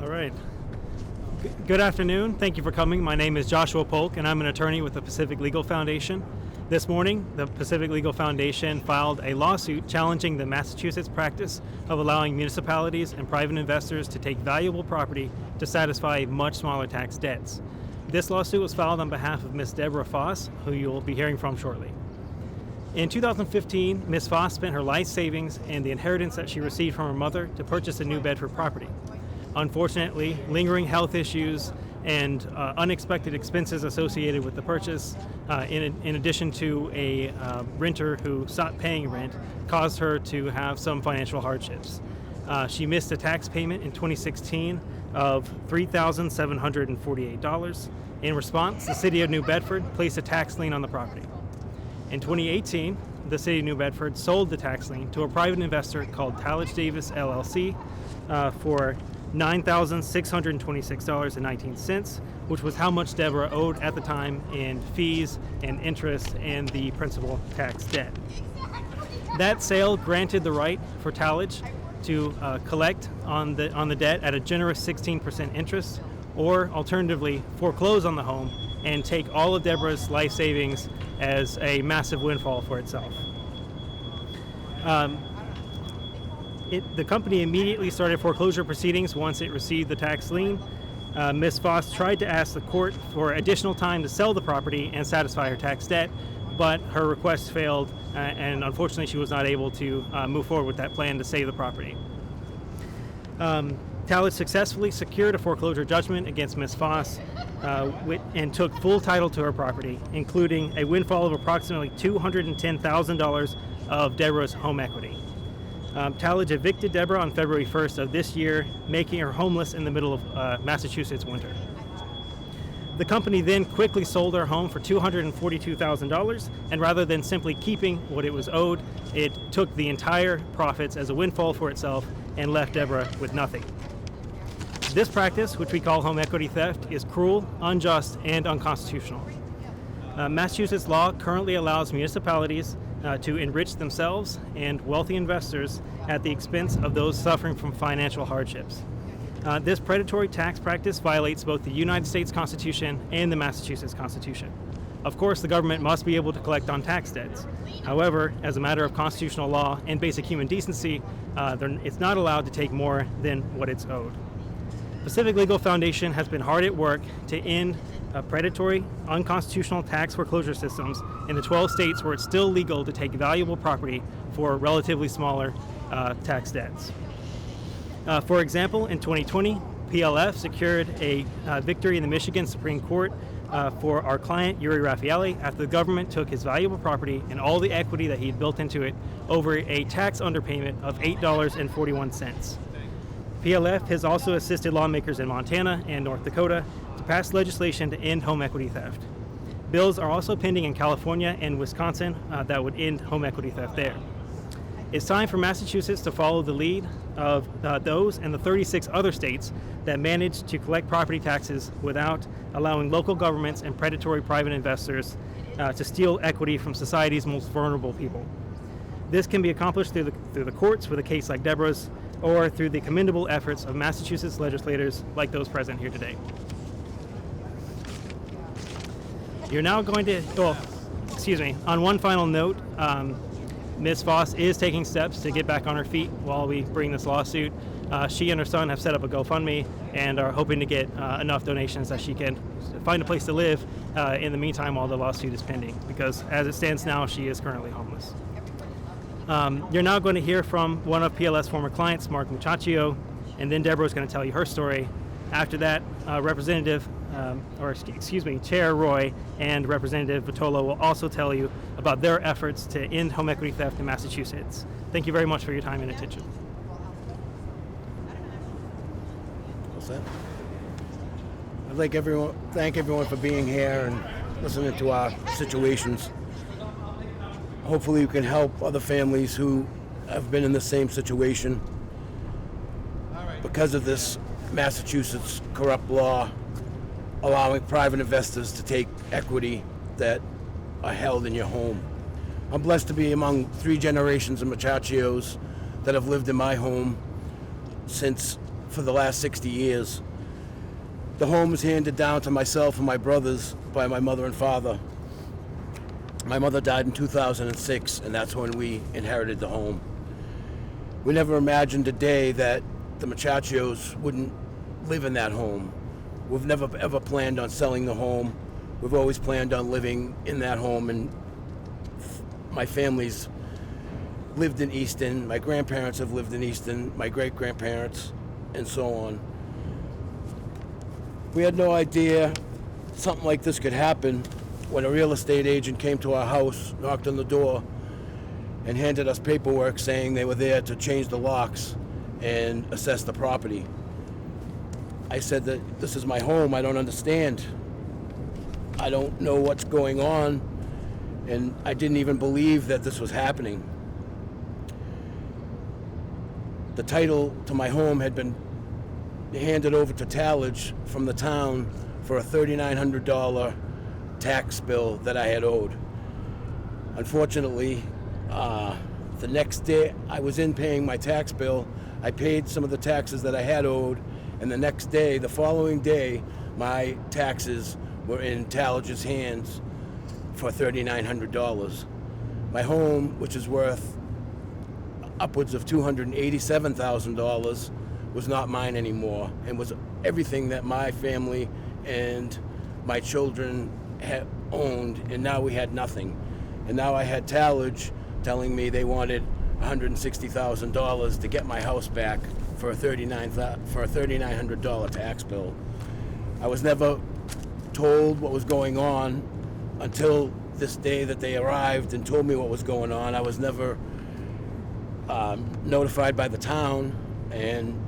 All right. Good afternoon. Thank you for coming. My name is Joshua Polk, and I'm an attorney with the Pacific Legal Foundation. This morning, the Pacific Legal Foundation filed a lawsuit challenging the Massachusetts practice of allowing municipalities and private investors to take valuable property to satisfy much smaller tax debts. This lawsuit was filed on behalf of Ms. Deborah Foss, who you'll be hearing from shortly. In 2015, Ms. Foss spent her life savings and the inheritance that she received from her mother to purchase a New Bedford property. Unfortunately, lingering health issues and unexpected expenses associated with the purchase, in addition to a renter who stopped paying rent, caused her to have some financial hardships. She missed a tax payment in 2016 of $3,748. In response, the City of New Bedford placed a tax lien on the property. In 2018, the City of New Bedford sold the tax lien to a private investor called Talladge Davis LLC for $9,626.19, which was how much Deborah owed at the time in fees and interest and the principal tax debt. That sale granted the right for Talladge to collect on the debt at a generous 16% interest, or alternatively foreclose on the home and take all of Deborah's life savings as a massive windfall for itself. The company immediately started foreclosure proceedings once it received the tax lien. Ms. Foss tried to ask the court for additional time to sell the property and satisfy her tax debt, but her request failed, and unfortunately she was not able to move forward with that plan to save the property. Talladge successfully secured a foreclosure judgment against Ms. Foss and took full title to her property, including a windfall of approximately $210,000 of Deborah's home equity. Talladge evicted Deborah on February 1st of this year, making her homeless in the middle of Massachusetts winter. The company then quickly sold her home for $242,000, and rather than simply keeping what it was owed, it took the entire profits as a windfall for itself and left Deborah with nothing. This practice, which we call home equity theft, is cruel, unjust, and unconstitutional. Massachusetts law currently allows municipalities to enrich themselves and wealthy investors at the expense of those suffering from financial hardships. This predatory tax practice violates both the United States Constitution and the Massachusetts Constitution. Of course, the government must be able to collect on tax debts. However, as a matter of constitutional law and basic human decency, it's not allowed to take more than what it's owed. Pacific Legal Foundation has been hard at work to end predatory, unconstitutional tax foreclosure systems in the 12 states where it's still legal to take valuable property for relatively smaller tax debts. For example, in 2020, PLF secured a victory in the Michigan Supreme Court for our client, Uri Raffaele, after the government took his valuable property and all the equity that he had built into it over a tax underpayment of $8.41. PLF has also assisted lawmakers in Montana and North Dakota to pass legislation to end home equity theft. Bills are also pending in California and Wisconsin that would end home equity theft there. It's time for Massachusetts to follow the lead of those and the 36 other states that manage to collect property taxes without allowing local governments and predatory private investors to steal equity from society's most vulnerable people. This can be accomplished through the courts with a case like Deborah's, or through the commendable efforts of Massachusetts legislators like those present here today. You're now going to, on one final note, Ms. Foss is taking steps to get back on her feet while we bring this lawsuit. She and her son have set up a GoFundMe and are hoping to get enough donations that she can find a place to live in the meantime while the lawsuit is pending, because as it stands now, she is currently homeless. You're now going to hear from one of PLF's former clients, Mark Muchachio, and then Deborah is going to tell you her story. After that, Chair Roy and Representative Vitola will also tell you about their efforts to end home equity theft in Massachusetts. Thank you very much for your time and attention. I'd like thank everyone for being here and listening to our situations. Hopefully you can help other families who have been in the same situation because of this Massachusetts corrupt law allowing private investors to take equity that are held in your home. I'm blessed to be among 3 generations of Muchachios that have lived in my home since for the last 60 years. The home was handed down to myself and my brothers by my mother and father. My mother died in 2006, and that's when we inherited the home. We never imagined a day that the Machachios wouldn't live in that home. We've never ever planned on selling the home. We've always planned on living in that home, and my family's lived in Easton. My grandparents have lived in Easton, my great-grandparents, and so on. We had no idea something like this could happen when a real estate agent came to our house, knocked on the door, and handed us paperwork saying they were there to change the locks and assess the property. I said that this is my home, I don't understand. I don't know what's going on, and I didn't even believe that this was happening. The title to my home had been handed over to Tallage from the town for a $3,900 tax bill that I had owed. Unfortunately, the next day I was in paying my tax bill. I paid some of the taxes that I had owed, and the next day, the following day, my taxes were in Tallage's hands for $3,900. My home, which is worth upwards of $287,000, was not mine anymore, and was everything that my family and my children had owned, and now we had nothing. And now I had Tallage telling me they wanted $160,000 to get my house back for a $3,900 tax bill. I was never told what was going on until this day that they arrived and told me what was going on. I was never notified by the town, and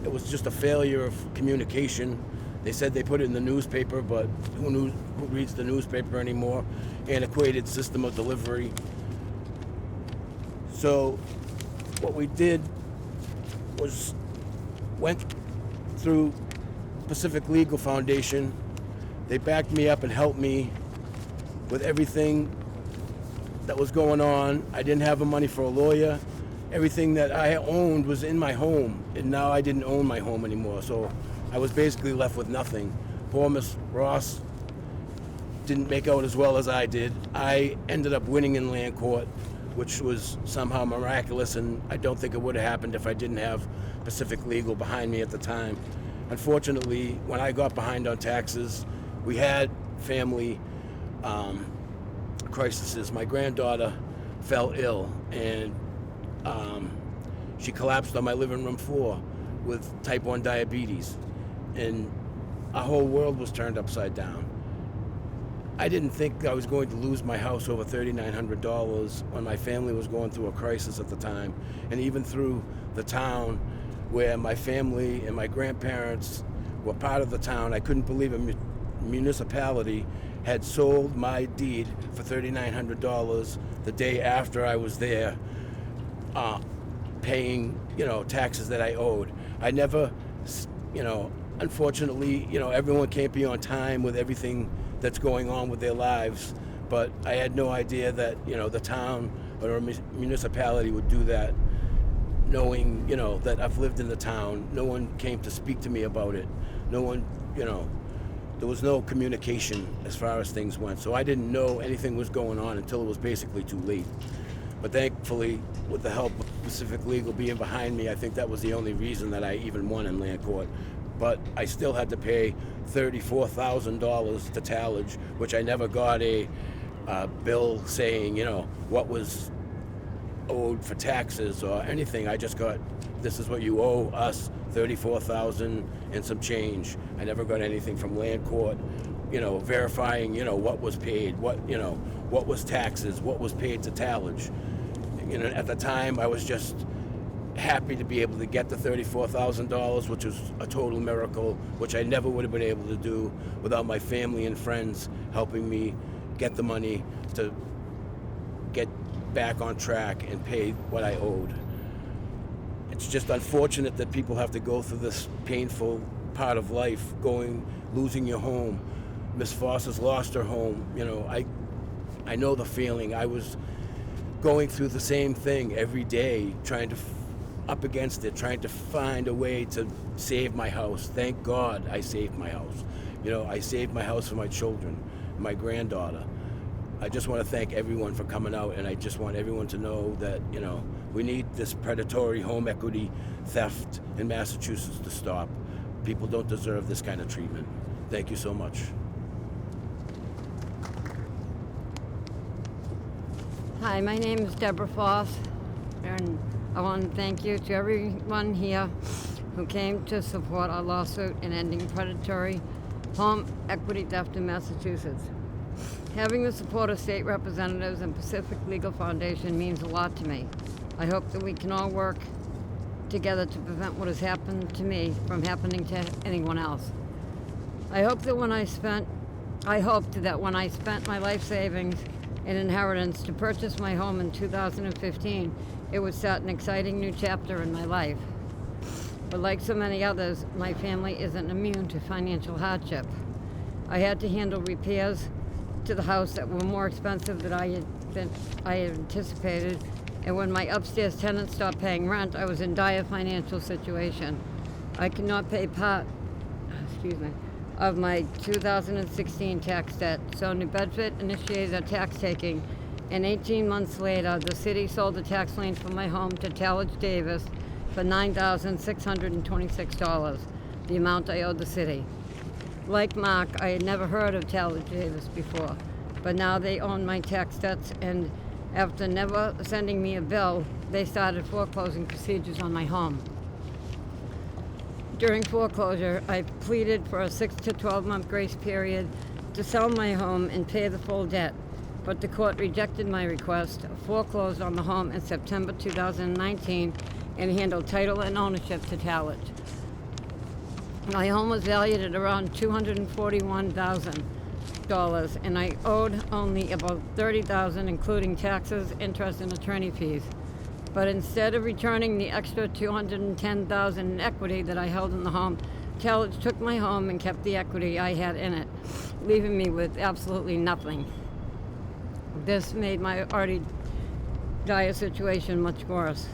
it was just a failure of communication. They said they put it in the newspaper, but who reads the newspaper anymore? Antiquated system of delivery. So what we did was went through Pacific Legal Foundation. They backed me up and helped me with everything that was going on. I didn't have the money for a lawyer. Everything that I owned was in my home, and now I didn't own my home anymore, so I was basically left with nothing. Poor Miss Ross didn't make out as well as I did. I ended up winning in land court, which was somehow miraculous, and I don't think it would have happened if I didn't have Pacific Legal behind me at the time. Unfortunately, when I got behind on taxes, we had family crises. My granddaughter fell ill, and she collapsed on my living room floor with type 1 diabetes, and our whole world was turned upside down. I didn't think I was going to lose my house over $3,900 when my family was going through a crisis at the time, and even through the town where my family and my grandparents were part of the town. I couldn't believe a municipality had sold my deed for $3,900 the day after I was there, paying, taxes that I owed. I never, unfortunately, everyone can't be on time with everything that's going on with their lives, but I had no idea that, the town or a municipality would do that, knowing, that I've lived in the town. No one came to speak to me about it. No one, there was no communication as far as things went, so I didn't know anything was going on until it was basically too late. But thankfully, with the help of Pacific Legal being behind me, I think that was the only reason that I even won in land court. But I still had to pay $34,000 to Tallage, which I never got a bill saying, what was owed for taxes or anything. I just got, this is what you owe us, $34,000 and some change. I never got anything from land court, verifying, what was paid, what was taxes, what was paid to Tallage. At the time, I was just happy to be able to get the $34,000, which was a total miracle, which I never would have been able to do without my family and friends helping me get the money to get back on track and pay what I owed. It's just unfortunate that people have to go through this painful part of life, losing your home. Miss Foss has lost her home. I know the feeling. I was going through the same thing every day, trying to up against it, trying to find a way to save my house. Thank God I saved my house. I saved my house for my children, my granddaughter. I just want to thank everyone for coming out, and I just want everyone to know that, we need this predatory home equity theft in Massachusetts to stop. People don't deserve this kind of treatment. Thank you so much. Hi, my name is Deborah Foss, and I want to thank you to everyone here who came to support our lawsuit in ending predatory home equity theft in Massachusetts. Having the support of state representatives and Pacific Legal Foundation means a lot to me. I hope that we can all work together to prevent what has happened to me from happening to anyone else. I hoped that when I spent my life savings and inheritance to purchase my home in 2015, it would start an exciting new chapter in my life. But like so many others, my family isn't immune to financial hardship. I had to handle repairs to the house that were more expensive than I had anticipated, and when my upstairs tenants stopped paying rent, I was in dire financial situation. I could not pay part of my 2016 tax debt, so New Bedford initiated a tax taking, and 18 months later, the city sold the tax lien for my home to Talmadge Davis for $9,626, the amount I owed the city. Like Mark, I had never heard of Talmadge Davis before, but now they own my tax debts, and after never sending me a bill, they started foreclosing procedures on my home. During foreclosure, I pleaded for a 6 to 12 month grace period to sell my home and pay the full debt, but the court rejected my request, foreclosed on the home in September 2019, and handed title and ownership to Talmadge. My home was valued at around $241,000, and I owed only about $30,000, including taxes, interest, and attorney fees. But instead of returning the extra $210,000 in equity that I held in the home, Talmadge took my home and kept the equity I had in it, leaving me with absolutely nothing. This made my already dire situation much worse.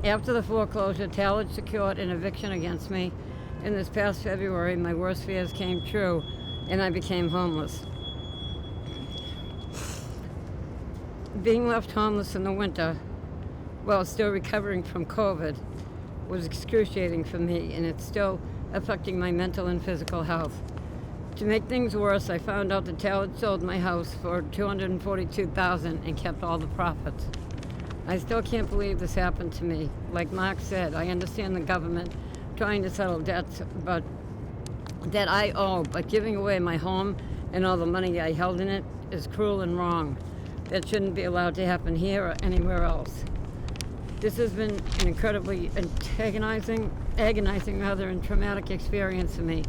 After the foreclosure, Talmadge secured an eviction against me. In this past February, my worst fears came true, and I became homeless. Being left homeless in the winter, while still recovering from COVID, was excruciating for me, and it's still affecting my mental and physical health. To make things worse, I found out that Talmadge sold my house for $242,000 and kept all the profits. I still can't believe this happened to me. Like Mark said, I understand the government trying to settle debts that I owe, but giving away my home and all the money I held in it is cruel and wrong. That shouldn't be allowed to happen here or anywhere else. This has been an incredibly agonizing and traumatic experience for me,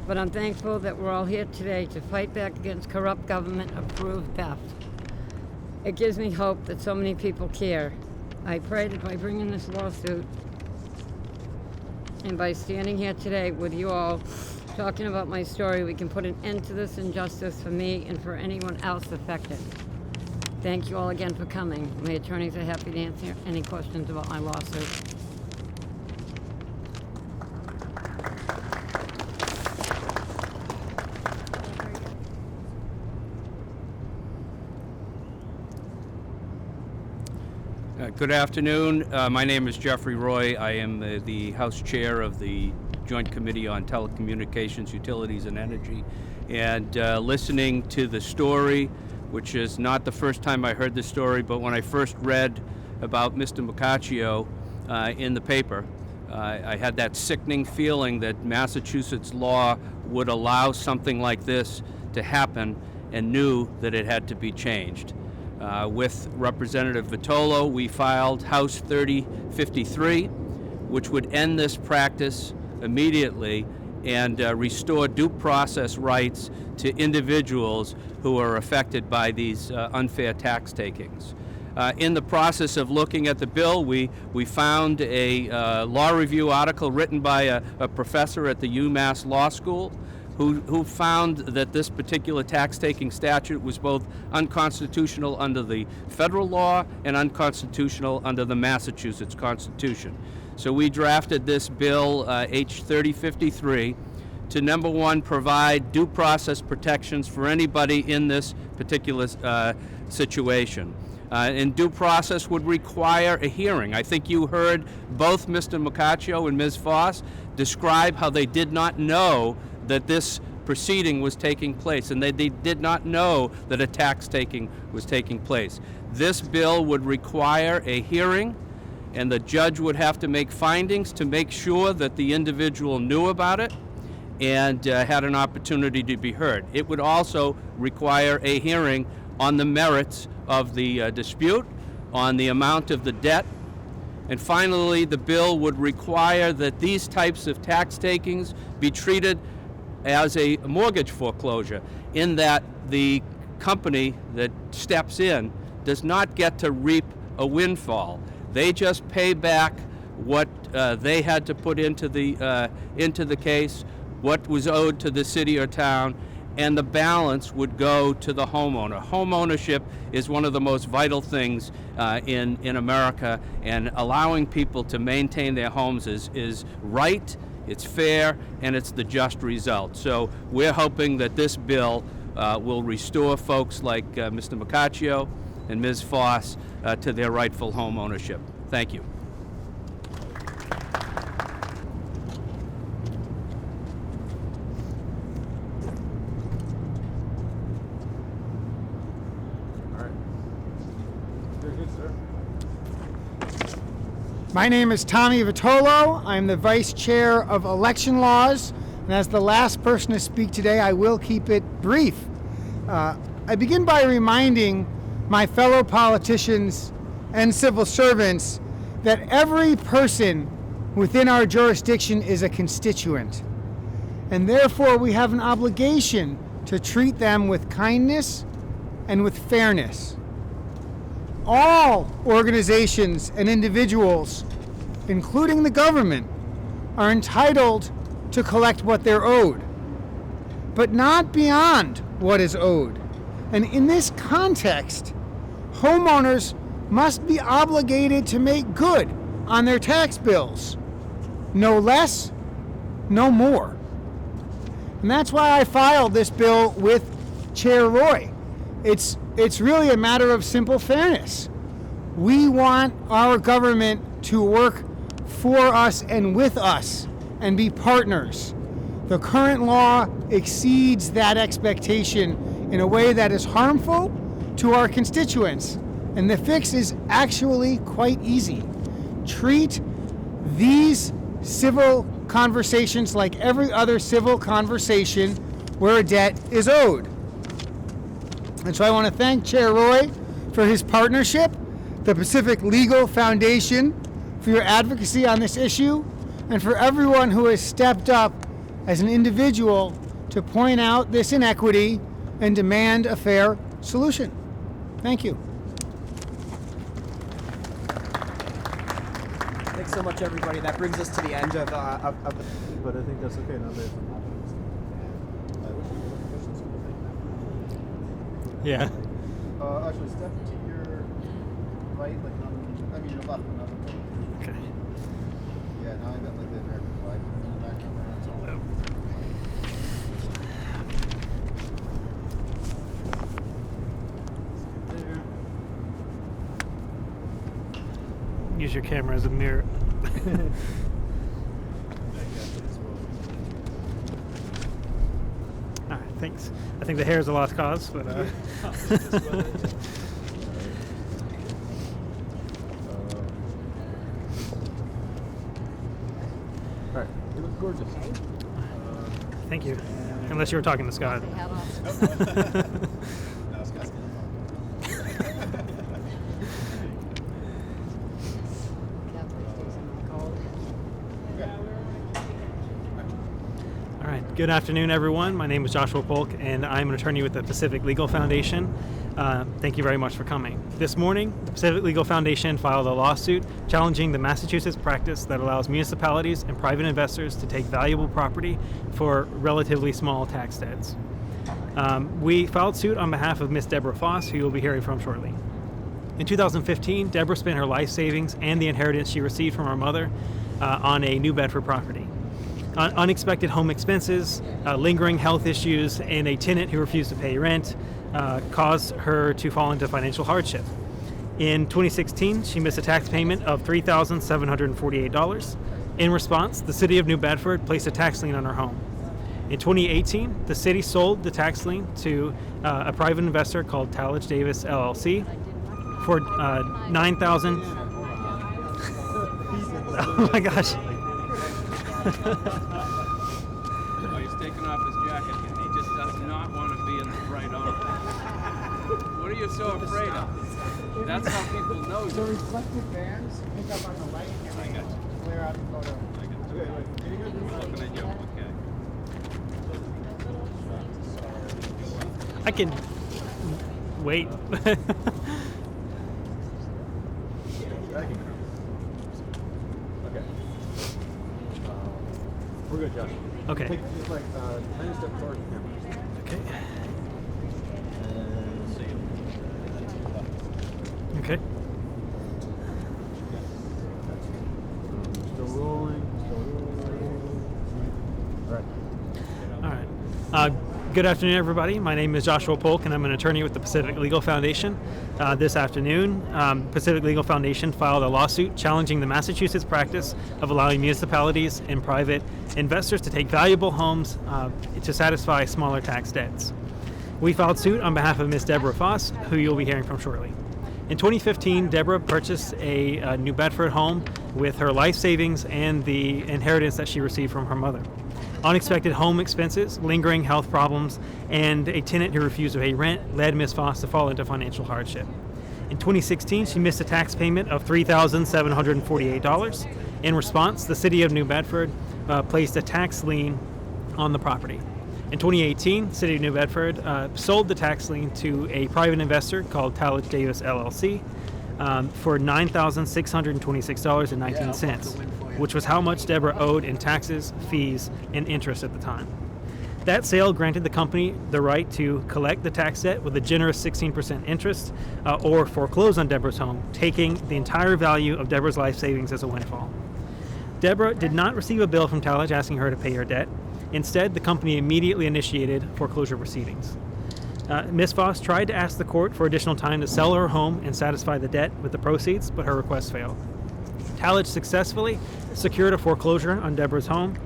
but I'm thankful that we're all here today to fight back against corrupt government-approved theft. It gives me hope that so many people care. I pray that by bringing this lawsuit and by standing here today with you all, talking about my story, we can put an end to this injustice for me and for anyone else affected. Thank you all again for coming. My attorneys are happy to answer any questions about my lawsuit. Good afternoon. My name is Jeffrey Roy. I am the House Chair of the Joint Committee on Telecommunications, Utilities, and Energy. And listening to the story, which is not the first time I heard this story, but when I first read about Mr. Boccaccio in the paper, I had that sickening feeling that Massachusetts law would allow something like this to happen and knew that it had to be changed. With Representative Vitolo, we filed House 3053, which would end this practice immediately and restore due process rights to individuals who are affected by these unfair tax takings. In the process of looking at the bill, we found a law review article written by a professor at the UMass Law School who found that this particular tax-taking statute was both unconstitutional under the federal law and unconstitutional under the Massachusetts Constitution. So we drafted this bill, H 3053, to number one, provide due process protections for anybody in this particular situation. And due process would require a hearing. I think you heard both Mr. Mocaccio and Ms. Foss describe how they did not know that this proceeding was taking place, and they did not know that a tax taking was taking place. This bill would require a hearing, and the judge would have to make findings to make sure that the individual knew about it and had an opportunity to be heard. It would also require a hearing on the merits of the dispute, on the amount of the debt, and finally the bill would require that these types of tax takings be treated as a mortgage foreclosure, in that the company that steps in does not get to reap a windfall. They just pay back what they had to put into the case, what was owed to the city or town, and the balance would go to the homeowner. Home ownership is one of the most vital things in America, and allowing people to maintain their homes is right, it's fair, and it's the just result. So we're hoping that this bill will restore folks like Mr. Mocaccio and Ms. Foss to their rightful home ownership. Thank you. My name is Tommy Vitolo. I'm the Vice Chair of Election Laws, and as the last person to speak today, I will keep it brief. I begin by reminding my fellow politicians and civil servants that every person within our jurisdiction is a constituent, and therefore we have an obligation to treat them with kindness and with fairness. All organizations and individuals, including the government, are entitled to collect what they're owed, but not beyond what is owed. And in this context, homeowners must be obligated to make good on their tax bills. No less, no more. And that's why I filed this bill with Chair Roy. It's really a matter of simple fairness. We want our government to work for us and with us and be partners. The current law exceeds that expectation in a way that is harmful to our constituents. And the fix is actually quite easy. Treat these civil conversations like every other civil conversation where a debt is owed. And so I want to thank Chair Roy for his partnership, the Pacific Legal Foundation for your advocacy on this issue, and for everyone who has stepped up as an individual to point out this inequity and demand a fair solution. Thank you. Thanks so much, everybody. That brings us to the end of the... But I think that's okay now that Yeah. actually, step to your right, like I mean, your left, not the right. Okay. Yeah, now I got like the American flag in the background there. That's all. There. Use your camera as a mirror. All right, thanks. I think the hair is a lost cause, but Alright, you look gorgeous. thank you. Unless you were talking to Scott. No, Scott's All right. Good afternoon, everyone. My name is Joshua Polk, and I'm an attorney with the Pacific Legal Foundation. Thank you very much for coming. This morning, the Pacific Legal Foundation filed a lawsuit challenging the Massachusetts practice that allows municipalities and private investors to take valuable property for relatively small tax debts. We filed suit on behalf of Ms. Deborah Foss, who you'll be hearing from shortly. In 2015, Deborah spent her life savings and the inheritance she received from her mother on a New Bedford property. Unexpected home expenses, lingering health issues, and a tenant who refused to pay rent caused her to fall into financial hardship. In 2016, she missed a tax payment of $3,748. In response, the city of New Bedford placed a tax lien on her home. In 2018, the city sold the tax lien to a private investor called Talladge Davis LLC for $9,000. Oh my gosh. Oh, he's taking off his jacket and he just does not want to be in the bright arm. What are you so afraid of? That's how people know So you. reflective bands pick up on the light and I got you. clear out the photo. I got you. Looking at you. Okay. I can wait. Okay. We're good, Josh. Okay. Take just like 10 steps forward from here. Okay. And see you. Okay. Still rolling. All right. All right. Good afternoon, everybody. My name is Joshua Polk, and I'm an attorney with the Pacific Legal Foundation. This afternoon, Pacific Legal Foundation filed a lawsuit challenging the Massachusetts practice of allowing municipalities and private investors to take valuable homes to satisfy smaller tax debts. We filed suit on behalf of Ms. Deborah Foss, who you'll be hearing from shortly. In 2015, Deborah purchased a New Bedford home with her life savings and the inheritance that she received from her mother. Unexpected home expenses, lingering health problems, and a tenant who refused to pay rent led Ms. Foss to fall into financial hardship. In 2016, she missed a tax payment of $3,748. In response, the city of New Bedford placed a tax lien on the property. In 2018, the city of New Bedford sold the tax lien to a private investor called Talladge Davis LLC for $9,626.19, which was how much Deborah owed in taxes, fees, and interest at the time. That sale granted the company the right to collect the tax debt with a generous 16% interest or foreclose on Deborah's home, taking the entire value of Deborah's life savings as a windfall. Deborah did not receive a bill from Talladge asking her to pay her debt. Instead, the company immediately initiated foreclosure proceedings. Ms. Foss tried to ask the court for additional time to sell her home and satisfy the debt with the proceeds, but her request failed. Talladge successfully secured a foreclosure on Deborah's home,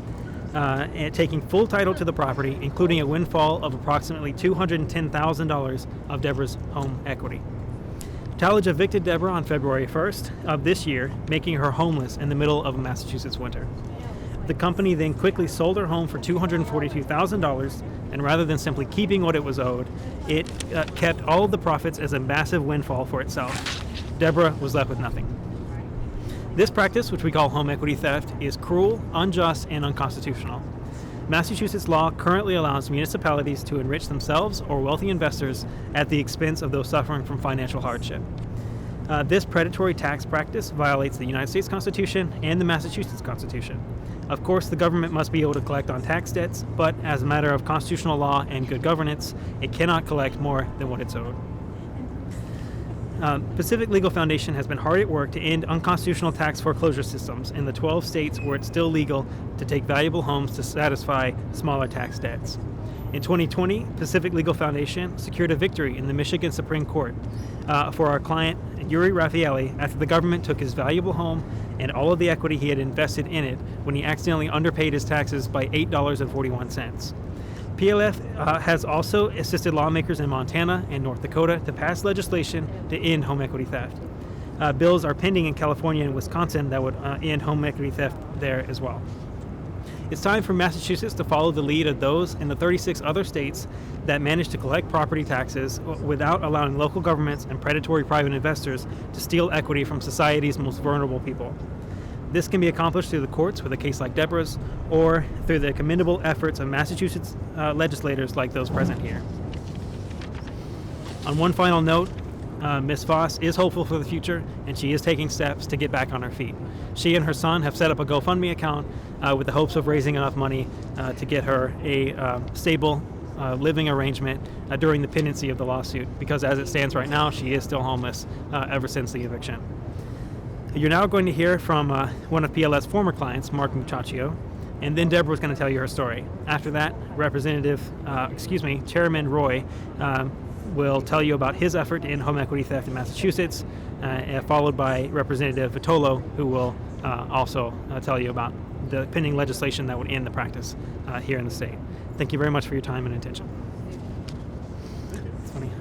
and taking full title to the property, including a windfall of approximately $210,000 of Deborah's home equity. Talladge evicted Deborah on February 1st of this year, making her homeless in the middle of a Massachusetts winter. The company then quickly sold her home for $242,000, and rather than simply keeping what it was owed, it kept all of the profits as a massive windfall for itself. Deborah was left with nothing. This practice, which we call home equity theft, is cruel, unjust, and unconstitutional. Massachusetts law currently allows municipalities to enrich themselves or wealthy investors at the expense of those suffering from financial hardship. This predatory tax practice violates the United States Constitution and the Massachusetts Constitution. Of course, the government must be able to collect on tax debts, but as a matter of constitutional law and good governance, it cannot collect more than what it's owed. Pacific Legal Foundation has been hard at work to end unconstitutional tax foreclosure systems in the 12 states where it's still legal to take valuable homes to satisfy smaller tax debts. In 2020, Pacific Legal Foundation secured a victory in the Michigan Supreme Court for our client, Yuri Raffaelli, after the government took his valuable home and all of the equity he had invested in it when he accidentally underpaid his taxes by $8.41. PLF has also assisted lawmakers in Montana and North Dakota to pass legislation to end home equity theft. Bills are pending in California and Wisconsin that would end home equity theft there as well. It's time for Massachusetts to follow the lead of those in the 36 other states that manage to collect property taxes without allowing local governments and predatory private investors to steal equity from society's most vulnerable people. This can be accomplished through the courts with a case like Deborah's, or through the commendable efforts of Massachusetts legislators like those present here. On one final note, Ms. Foss is hopeful for the future, and she is taking steps to get back on her feet. She and her son have set up a GoFundMe account with the hopes of raising enough money to get her a stable living arrangement during the pendency of the lawsuit, because as it stands right now, she is still homeless ever since the eviction. You're now going to hear from one of PLS's former clients, Mark Muchaccio, and then Deborah was going to tell you her story. After that, Chairman Roy will tell you about his effort in home equity theft in Massachusetts, followed by Representative Vitolo, who will also tell you about the pending legislation that would end the practice here in the state. Thank you very much for your time and attention. It's funny.